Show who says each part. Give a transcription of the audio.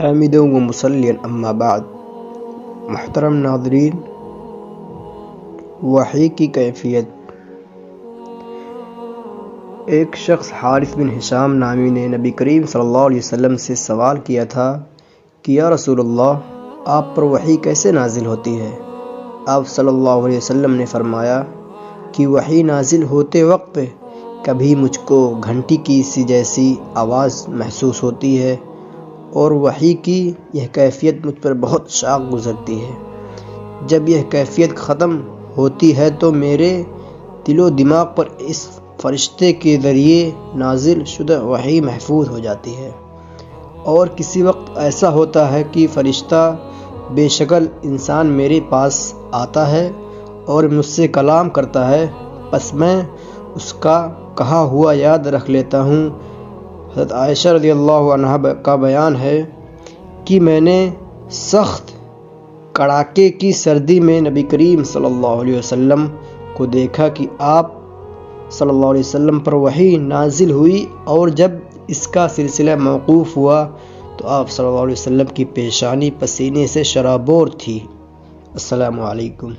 Speaker 1: حامدا و مصلیا اما بعد۔ محترم ناظرین، وحی کی کیفیت۔ ایک شخص حارث بن ہشام نامی نے نبی کریم صلی اللہ علیہ وسلم سے سوال کیا تھا کہ یا رسول اللہ، آپ پر وحی کیسے نازل ہوتی ہے؟ آپ صلی اللہ علیہ وسلم نے فرمایا کہ وحی نازل ہوتے وقت کبھی مجھ کو گھنٹی کی سی جیسی آواز محسوس ہوتی ہے، اور وحی کی یہ کیفیت مجھ پر بہت شاق گزرتی ہے۔ جب یہ کیفیت ختم ہوتی ہے تو میرے دل و دماغ پر اس فرشتے کے ذریعے نازل شدہ وحی محفوظ ہو جاتی ہے، اور کسی وقت ایسا ہوتا ہے کہ فرشتہ بے شکل انسان میرے پاس آتا ہے اور مجھ سے کلام کرتا ہے، پس میں اس کا کہا ہوا یاد رکھ لیتا ہوں۔ حضرت عائشہ رضی اللہ عنہا کا بیان ہے کہ میں نے سخت کڑاکے کی سردی میں نبی کریم صلی اللہ علیہ وسلم کو دیکھا کہ آپ صلی اللہ علیہ وسلم پر وحی نازل ہوئی، اور جب اس کا سلسلہ موقوف ہوا تو آپ صلی اللہ علیہ وسلم کی پیشانی پسینے سے شرابور تھی۔ السلام علیکم۔